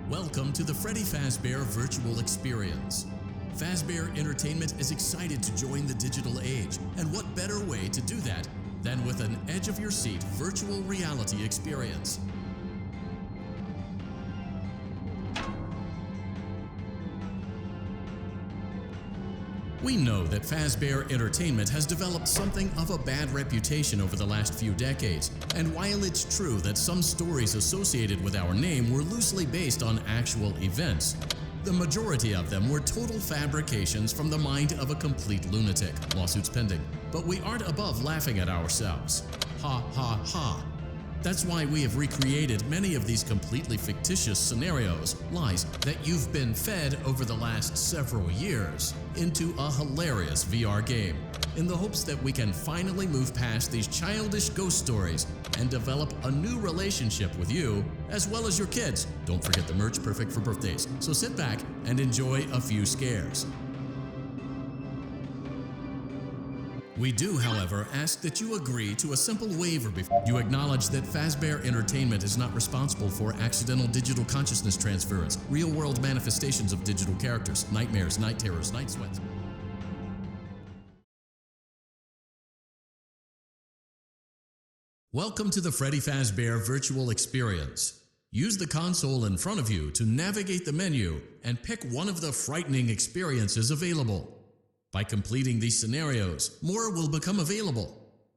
Welcome to the Freddy Fazbear Virtual Experience. Fazbear Entertainment is excited to join the digital age, and what better way to do that than with an edge-of-your-seat virtual reality experience. We know that Fazbear Entertainment has developed something of a bad reputation over the last few decades, and while it's true that some stories associated with our name were loosely based on actual events, the majority of them were total fabrications from the mind of a complete lunatic, lawsuits pending. But we aren't above laughing at ourselves. Ha ha ha. That's why we have recreated many of these completely fictitious scenarios, lies that you've been fed over the last several years, into a hilarious VR game, in the hopes that we can finally move past these childish ghost stories and develop a new relationship with you, as well as your kids. Don't forget the merch, perfect for birthdays. So sit back and enjoy a few scares. We do, however, ask that you agree to a simple waiver before you acknowledge that Fazbear Entertainment is not responsible for accidental digital consciousness transference, real-world manifestations of digital characters, nightmares, night terrors, night sweats. Welcome to the Freddy Fazbear Virtual Experience. Use the console in front of you to navigate the menu and pick one of the frightening experiences available. By completing these scenarios, more will become available.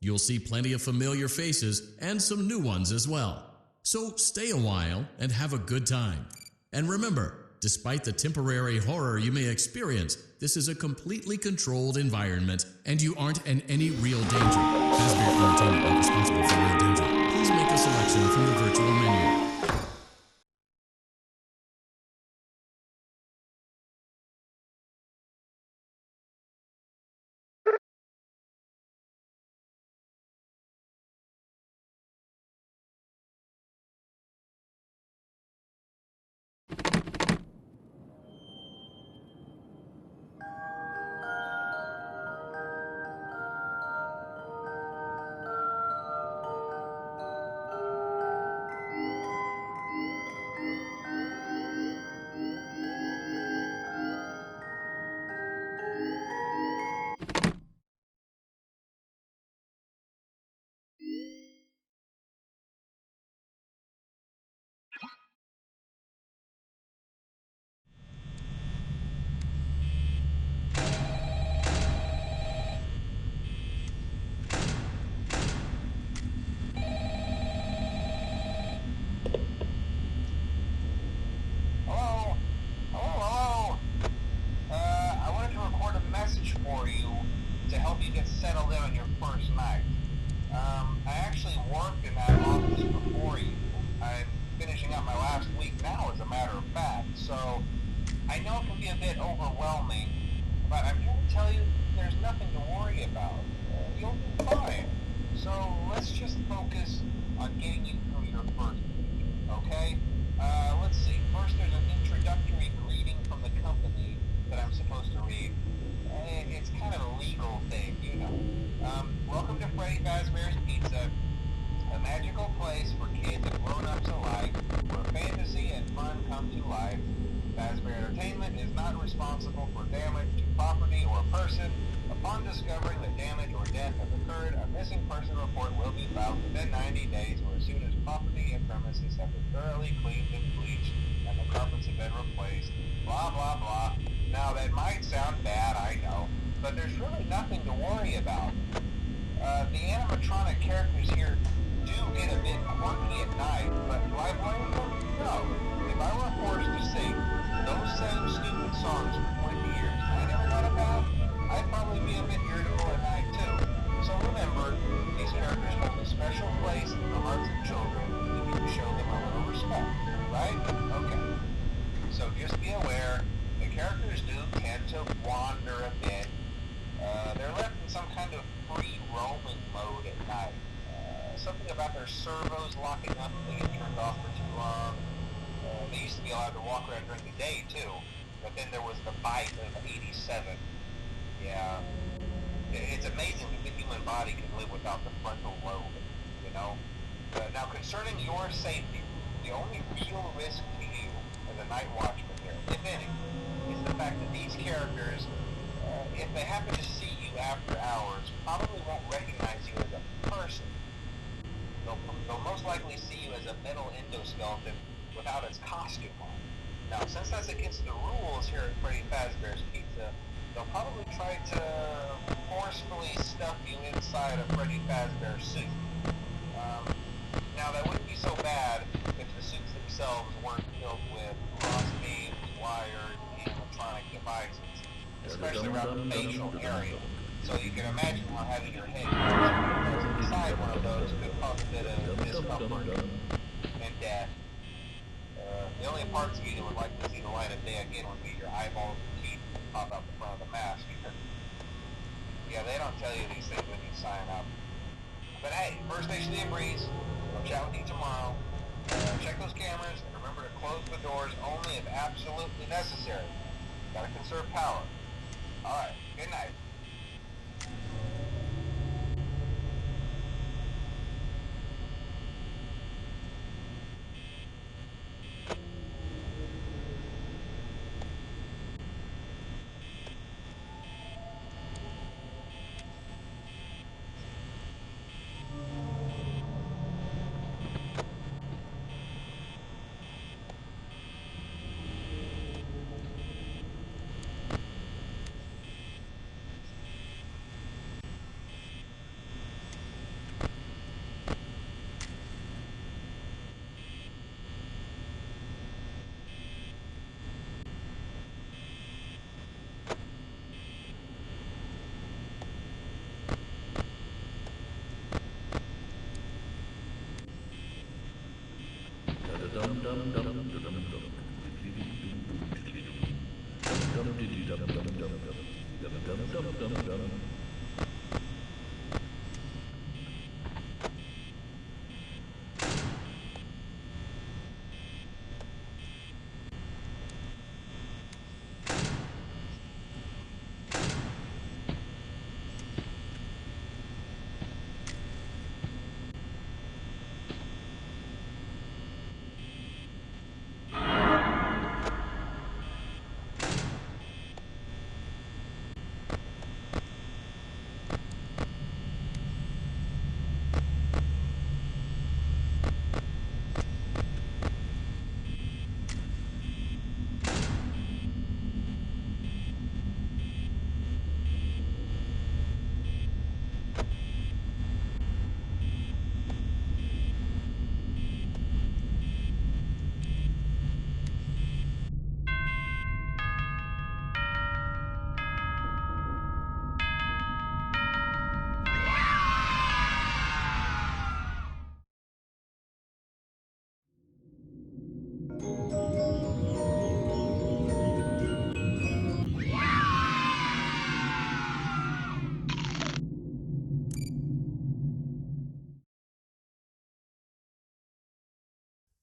You'll see plenty of familiar faces and some new ones as well. So stay a while and have a good time. And remember, despite the temporary horror you may experience, this is a completely controlled environment and you aren't in any real danger. Fazbear Entertainment not responsible for real danger. Please make a selection from the virtual menu. For you to help you get settled in on your first night. I actually worked in that office before you. I'm finishing up my last week now, as a matter of fact, so I know it can be a bit overwhelming, but I'm here to tell you there's nothing to worry about. You'll be fine. So let's just focus on getting you through your first week, okay? Let's see. First, there's an introductory greeting from the company that I'm supposed to read. It's kind of a legal thing, you know. Welcome to Freddy Fazbear's Pizza, a magical place for kids and grown-ups alike, where fantasy and fun come to life. Fazbear Entertainment is not responsible for damage to property or person. Upon discovering that damage or death has occurred, a missing person report will be filed within 90 days or as soon as property and premises have been thoroughly cleaned and bleached and the carpets have been replaced. Blah, blah, blah. Now, that might sound bad, I know, but there's really nothing to worry about. The animatronic characters here do get a bit quirky at night, but do I blame them? No. If I were forced to sing those same stupid songs for 20 years I never got about, I'd probably be a bit irritable at night too. So remember, these characters hold a special place in the hearts of children if you show them a little respect, right? Okay. So just be aware, the characters do tend to wander a bit. They're left in some kind of free roaming mode at night. Something about their servos locking up and they get turned off for too long. They used to be allowed to walk around during the day too, but then there was the bite of 87. Yeah. It's amazing that the human body can live without the frontal lobe, you know? Now concerning your safety, the only real risk to you, to the Night Watchman here, if any, is the fact that these characters, if they happen to see you after hours, probably won't recognize you as a person. They'll most likely see you as a metal endoskeleton without its costume on. Now, since that's against the rules here at Freddy Fazbear's Pizza, they'll probably try to forcefully stuff you inside a Freddy Fazbear suit. Now, that wouldn't be so bad if the suits themselves weren't filled with cross-beams, wired, animatronic devices, especially around the facial area. So you can imagine how having your head inside one of those could cause a bit of discomfort and death. The only parts of you that would like to see the light of day again would be your eyeballs and teeth pop out the front of the mask. Yeah, they don't tell you these things when you sign up. But hey, first station of the breeze. I'll chat with you tomorrow. Check those cameras and remember to close the doors only if absolutely necessary. Gotta conserve power. Alright, good night.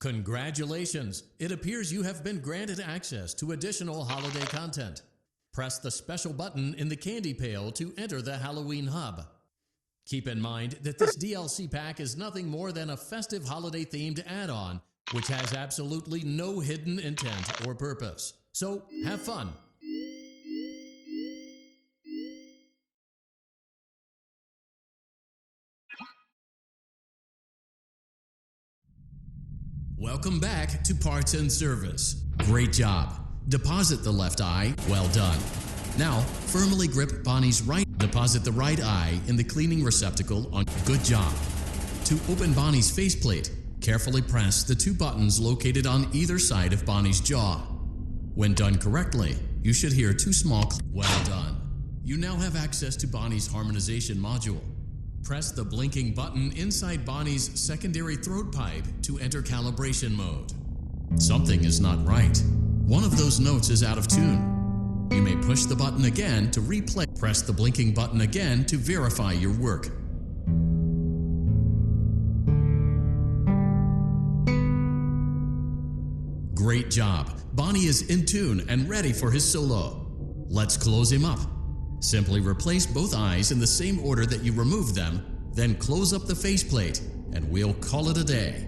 Congratulations! It appears you have been granted access to additional holiday content. Press the special button in the candy pail to enter the Halloween hub. Keep in mind that this DLC pack is nothing more than a festive holiday-themed add-on, which has absolutely no hidden intent or purpose. So, have fun! Welcome back to Parts and Service. Great job. Deposit the left eye. Well done. Now, firmly grip Bonnie's right. Deposit the right eye in the cleaning receptacle on. Good job. To open Bonnie's faceplate, carefully press the two buttons located on either side of Bonnie's jaw. When done correctly, you should hear two small well done. You now have access to Bonnie's harmonization module. Press the blinking button inside Bonnie's secondary throat pipe to enter calibration mode. Something is not right. One of those notes is out of tune. You may push the button again to replay. Press the blinking button again to verify your work. Great job. Bonnie is in tune and ready for his solo. Let's close him up. Simply replace both eyes in the same order that you removed them, then close up the faceplate, and we'll call it a day.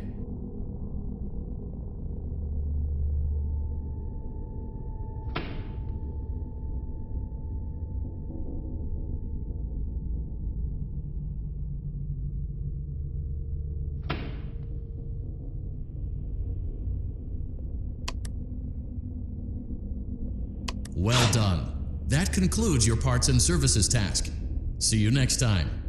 Well done. That concludes your parts and services task. See you next time.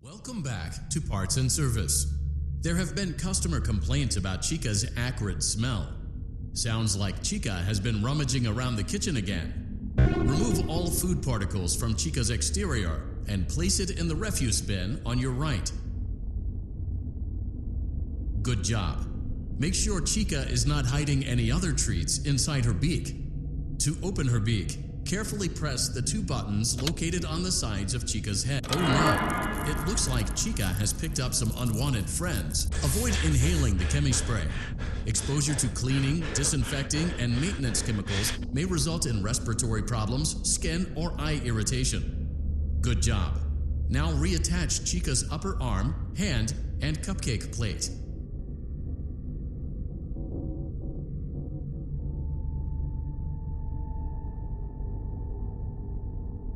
Welcome back to Parts and Service. There have been customer complaints about Chica's acrid smell. Sounds like Chica has been rummaging around the kitchen again. Remove all food particles from Chica's exterior and place it in the refuse bin on your right. Good job. Make sure Chica is not hiding any other treats inside her beak. To open her beak, carefully press the two buttons located on the sides of Chica's head. Oh no! It looks like Chica has picked up some unwanted friends. Avoid inhaling the chemi-spray. Exposure to cleaning, disinfecting, and maintenance chemicals may result in respiratory problems, skin, or eye irritation. Good job. Now reattach Chica's upper arm, hand, and cupcake plate.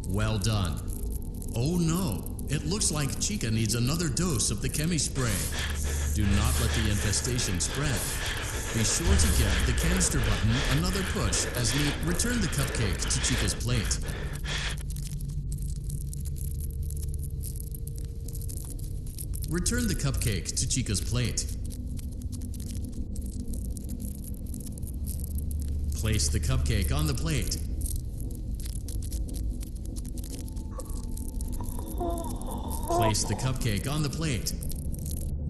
Well done. Oh no, it looks like Chica needs another dose of the chemi-spray. Do not let the infestation spread. Be sure to give the canister button another push as we return the cupcake to Chica's plate. Return the cupcake to Chica's plate. Place the cupcake on the plate. Place the cupcake on the plate.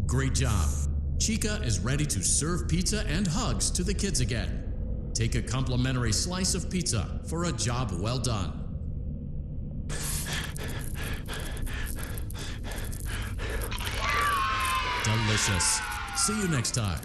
Great job. Chica is ready to serve pizza and hugs to the kids again. Take a complimentary slice of pizza for a job well done. Delicious. See you next time.